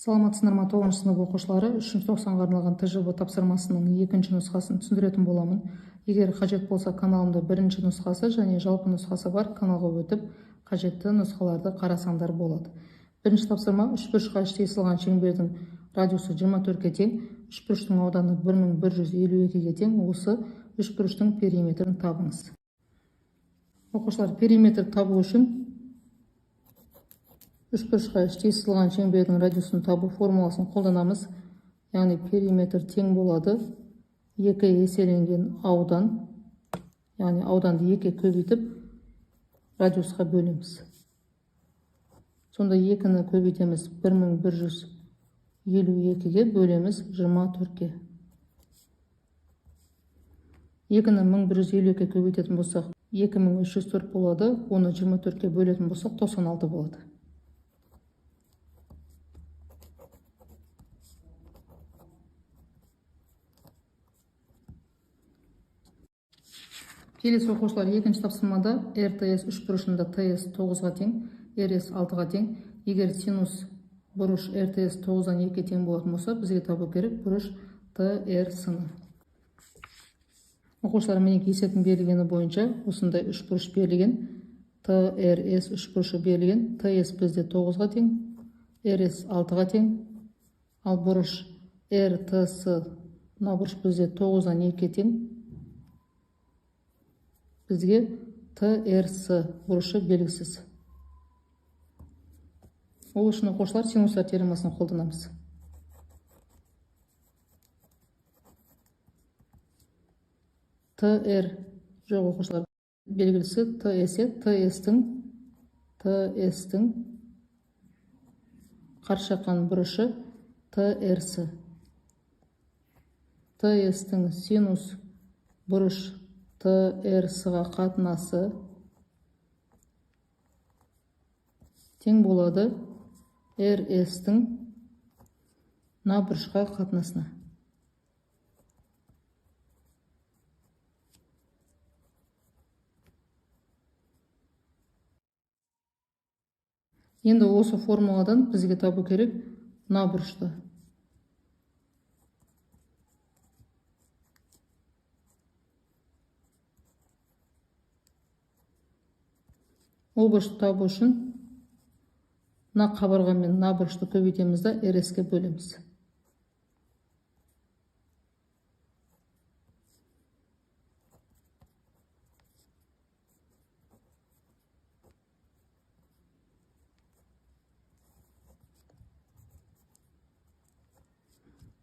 Саламатсыздар ма 9 сынып оқушылары 3 тоқсанға арналған ТЖБ тапсырмасының екінші нұсқасын түсіндіретін боламын. Егер қажет болса, каналымда бірінші нұсқасы және жалпы нұсқасы бар, каналға өтіп, қажетті нұсқаларды қарасаңдар болады. Бірінші тапсырма: үшбұрышқа іштей сызылған шеңбердің радиусы 24-ке тең, үшбұрыштың ауданы 1152-ге тең. Осы үшбұрыштың периметрін табыңыз. Оқушылар, периметр табу үшін үшбұрышқа іштей сызылған шеңбердің радиусын табу формуласын қолданамыз. Яғни периметр тең болады 2 еселенген аудан, яғни ауданды 2 көбейтіп радиусқа бөлеміз. Сонда 2-ні көбейтеміз 1152-ге, бөлеміз 24-ке. 2-ні 1152-ге көбейтетін болсақ 2304 болады, оны 24-ке бөлетін болсақ 96 болады. Келесі оқушылар, екінші тапсырмада РТС үшбұрышында ТС 9-ға тең, РС 6-ға тең. Егер синус бұрыш РТС 9-дан 2-ге тең болатын болса, бізге табу керек бұрыш ТР сыны. Оқушылар, міне есептің берілгені бойынша осындай үшбұрыш берілген. ТРС үшбұрышы берілген. ТС бізде 9-ға тең, РС 6-ға тең. Ал бұрыш РТС бұрыш бізде 9-дан 2-ге тең. Бізге ТРС бұрышы белгісіз. Ол үшін оқушылар синустар теоремасын қолданамыз. ТР жоқ оқушылар, белгілісі ТС-тің қарсы жаққан бұрышы ТРС. ТС-тің синус бұрыш ТРС-ға қатынасы тең болады РС-тің бұрышқа қатынасына. Енді осы формуладан бізге табу керек бұрышты. Ол бұрышты табу үшін қабырға мен бұрышты көбейтеміз да РС-ке бөлеміз.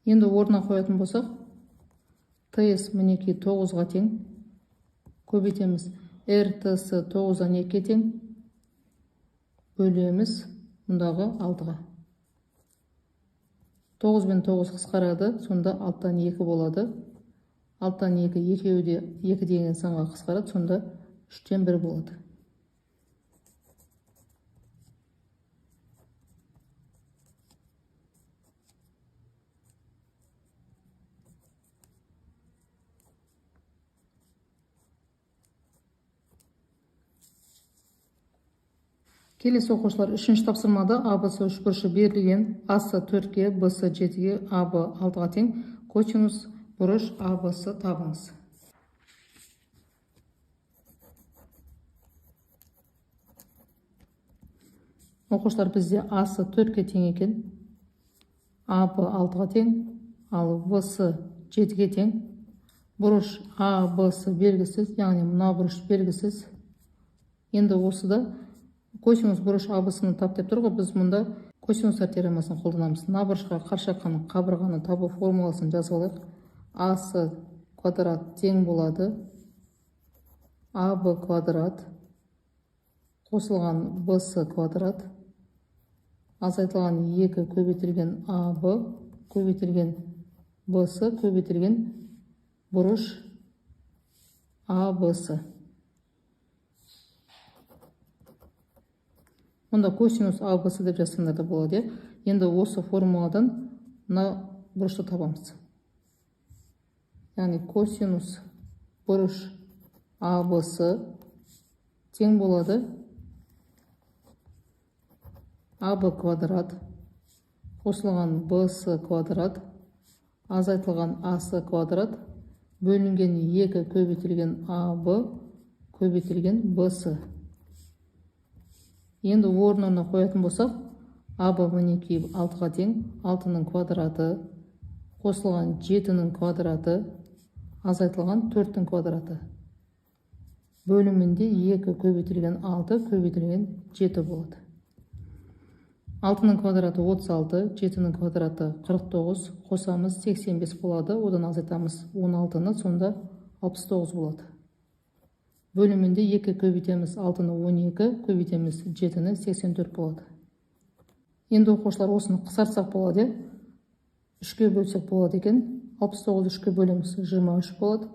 Енді орнына қоятын болсақ, ТС мінекей 9-ға тең, көбейтеміз РТС 9-дан 2-ге тең, бөлеміз мұндағы 6-ға. 9 мен 9 қысқарады, сонда 6-тан 2 болады. 6-тан 2, екеуі де 2 деген санға қысқарады, сонда 3-тен 1 болады. Келесі оқушылар, үшінші тапсырмада АБС үшбұрышы берілген. АС 4-ге, БС 7-ге, АБ 6-ға тең. Косинус бұрыш АБС табыңыз. Оқушылар, бізде АС 4-ге тең екен, АБ 6-ға тең, ал БС 7-ге тең. Бұрыш АБС белгісіз, яғни мына бұрыш белгісіз. Енді осыда косинус бұрыш АБС-ны тап деп тұр ғой, біз мұнда косинустар теоремасын қолданамыз. Бұрышқа қарсы жаққан қабырғаны табу формуласын жазып алайық. АС квадрат тең болады АБ квадрат қосылған БС квадрат азайтылған 2 көбейтілген АБ көбейтілген БС көбейтілген бұрыш АБС. Мұнда косинус АБС деп жазсаңдар да болады. Енді осы формуладан бұрышты табамыз. Яғни косинус бұрыш АБС тең болады АБ квадрат қосылған бс квадрат азайтылған ас квадрат бөлінген 2 көбейтілген аб көбейтілген бс. Енді орнына қоятын болсақ, аб мінекей 6-ға тең, 6-ның квадраты қосылған 7-ның квадраты азайтылған 4-дің квадраты бөлімінде 2 көбейтілген 6 көбейтілген 7 болады. 6-ның квадраты 36, 7-ның квадраты 49, қосамыз 85 болады, одан азайтамыз 16-ны, сонда 69 болады. Бөлімінде 2 көбейтеміз 6-ны 12, көбейтеміз 7-ні 84 болады. Енді оқушылар осыны қысартсақ болады, 3-ке бөлсек болады екен. 69-ды 3-ке бөлеміз 23 болады,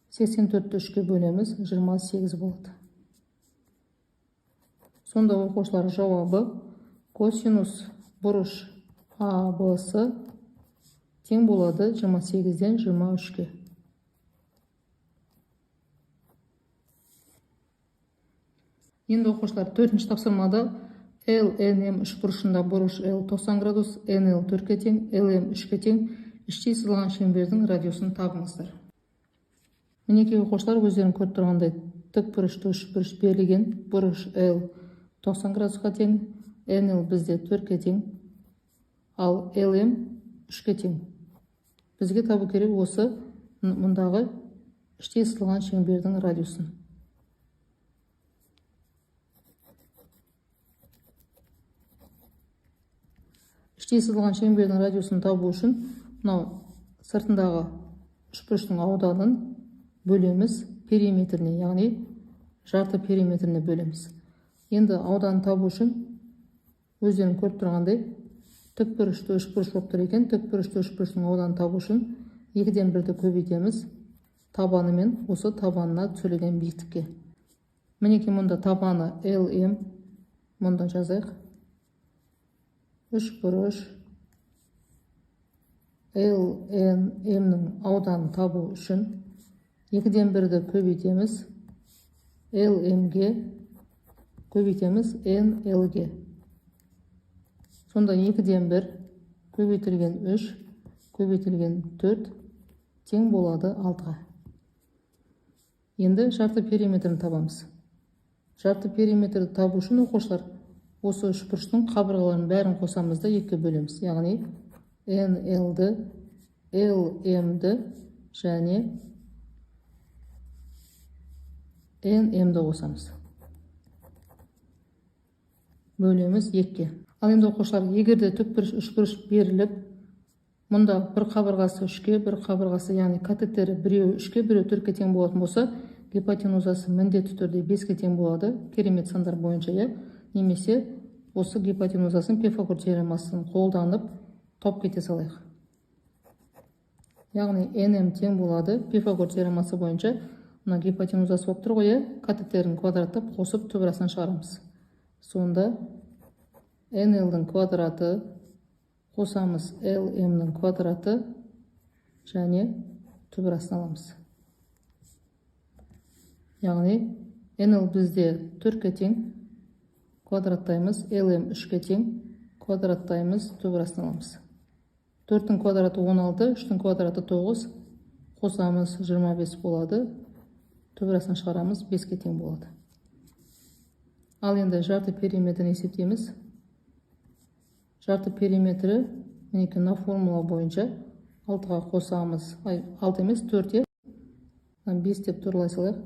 84-ді 3-ке бөлеміз 28 болады. Сонда оқушылар жауабы косинус бұрыш АБС тең болады 28-ден 23-ке. Енді оқушылар 4-ші тапсырмада LNM үшбұрышында бұрыш L 90 градус, NL 4-ке тең, LM 3-ке тең, іштей сызылған шеңбердің радиусын табыңыздар. Мінекей оқушылар өздерін көріп тұрғандай тікбұрышты үшбұрыш берілген, бұрыш L 90 градусқа тең, NL бізде 4-ке тең, ал LM 3-ке тең. Бізге табу керек осы мұндағы іштей сызылған шеңбердің радиусын. Іштей сызылған шеңбердің радиусын табу үшін мынау сыртындағы үшбұрыштың ауданын бөлеміз периметріне, яғни жарты периметріне бөлеміз. Енді ауданын табу үшін өздерін көріп тұрғандай тікбұрышты үшбұрыш болып тұр екен. Тікбұрышты үшбұрыштың ауданын табу үшін 2-ден 1-ді көбейтеміз табаны мен осы табанына түсірілген биіктікке. Мінекей мұнда табаны LM, мұнда жазайық. Үшбұрыш LNM-нің ауданын табу үшін 2-ден 1-ді көбейтеміз LM-ге, көбейтеміз NL-ге. Сонда 2-ден 1 көбейтілген 3 көбейтілген 4 тең болады 6-ға. Енді жарты периметрін табамыз. Жарты периметрді табу үшін оқушылар осы үшбұрыштың қабырғаларын бәрін қосамыз да 2-ге бөлеміз. Яғни NL-ді, LM-ді және NM-ді қосамыз. Бөлеміз 2-ге. Ал енді оқушылар, егерде тікбұрыш үшбұрыш беріліп, мұнда бір қабырғасы 3-ке, бір қабырғасы, яғни катеттері біреуі 3-ке, біреуі 4-ке тең болатын болса, гипотенузасы міндетті түрде 5-ке тең болады, керемет сандар бойынша, немесе осы гипотенузасын Пифагор теоремасын қолданып тауып кете салайық. Яғни NM тең болады Пифагор теоремасы бойынша, мына гипотенузасы болып тұр ғой, катеттерін квадраттап қосып түбірасынан шығарамыз. Сонда NL-дің квадраты қосамыз LM-нің квадраты және түбірасын аламыз. Яғни NL бізде 4-ке тең, квадраттаймыз, LM 3-ке тең, квадраттаймыз, түбірасын аламыз. 4-дің квадраты 16, 3-дің квадраты 9, қосамыз 25 болады, түбірасын шығарамыз, 5-ке тең болады. Ал енді жарты периметрін есептейміз. Жарты периметрі, мінекей мына формула бойынша 6-ға қосамыз, 6 емес 4-те, 5 деп тұрлай салайық.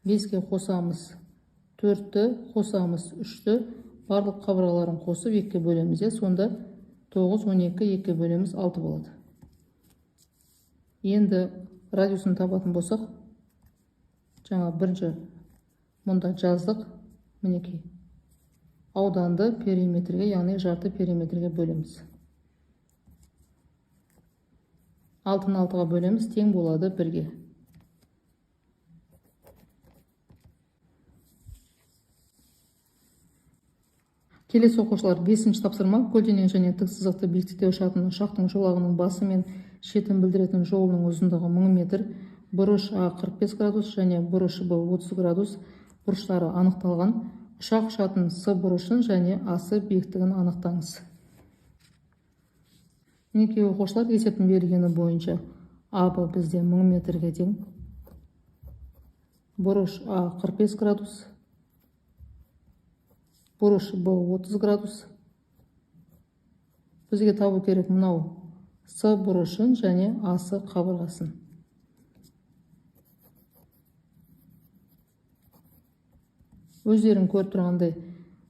5-ке қосамыз 4-ті, қосамыз 3-ті, барлық қабырғаларын қосып 2-ке бөлеміз. Сонда 9, 12, 2-ке бөлеміз 6 болады. Енді радиусын табатын болсақ, жаңа бірінші мұнда жаздық, мінекей ауданды периметрге, яғни жарты периметрге бөлеміз. 6-ны 6-ға бөлеміз, тең болады 1-ге. Келесі оқушылар 5-ші тапсырма көлденең және тік сызықты биіктікте ұшатын ұшақтың жолағының басы мен шетін білдіретін жолының ұзындығы 1000 метр, бұрыш А 45 градус және бұрыш Б 30 градус бұрыштары анықталған ұшақ ұшатын С бұрышын және асы биіктігін анықтаңыз. Мінекей оқушылар, есептің берілгені бойынша АБ бізде 1000 метрге тең. Бұрыш А 45 градус. Бұрыш Б 30 градус. Бізге табу керек мынау С бұрышын және асы қабырғасын. Өздерің көріп тұрғандай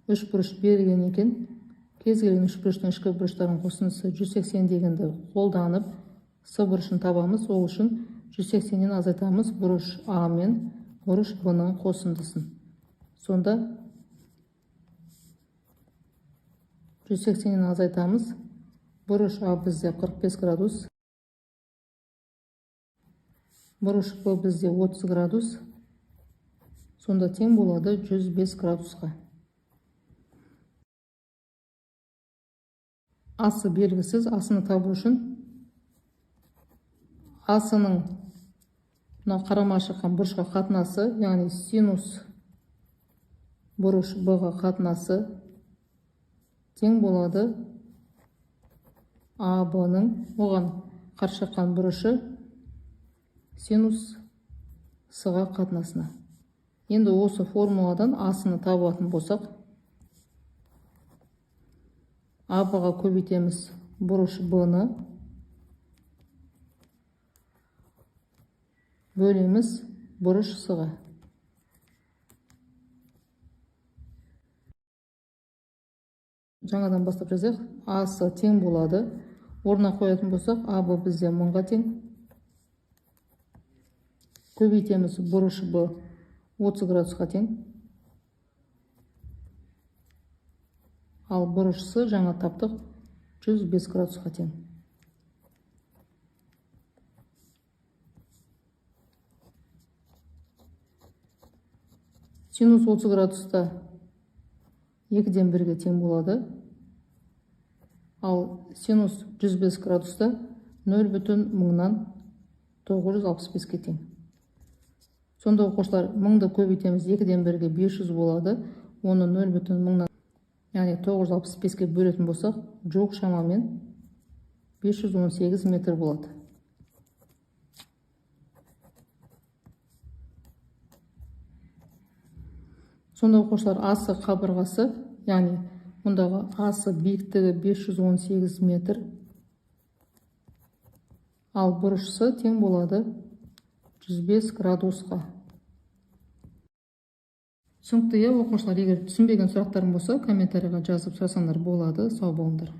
үш бұрыш берілген екен. Кез келген үш бұрыштың ішкі бұрыштардың қосындысы 180 дегенді қолданып С бұрышын табамыз. Ол үшін 180-нен азайтамыз бұрыш А мен бұрыш Б-ның қосындысын. Сонда 180-нен азайтамыз. Бұрыш А бізде 45 градус. Бұрыш Б бізде 30 градус. Сонда тең болады 105 градусқа. Асы белгісіз, асыны табу үшін асының қарама шыққан бұрышқа қатынасы, яғни синус бұрыш Б-ға қатынасы тең болады АБ-ның оған қарсы шыққан бұрышы синус С-ға қатынасына. Енді осы формуладан асыны табатын болсақ, АБ-ға көбейтеміз бұрыш Б-ны, бөлеміз бұрыш С-ға. Жаңадан бастап жазайық. Асы тең болады. Орнына қоятын болсақ, АБ бізде 1000-ға тең. Көбейтеміз бұрыш Б 30 градусқа тең. Ал бұрыш С жаңа таптық 105 градусқа тең. Синус 30 градуста 2-ден 1-ге тең болады. Ал синус 105 градуста 0,1000-нан 965-ке тең. Сонда оқушылар 1000-ды көбейтеміз 2-ден 1-ге 500 болады. Оны 0,1000-нан, яғни 965-ке бөлетін болсақ, жоқ шамамен 518 метр болады. Сонда оқушылар асы қабырғасы, яғни мұндағы асы биіктігі 518 метр, ал бұрышысы тең болады 105 градусқа. Түсінікті, оқушылар, егер түсінбеген сұрақтарың болса, комментарийға жазып сұрасаңдар болады. Сау болыңдар.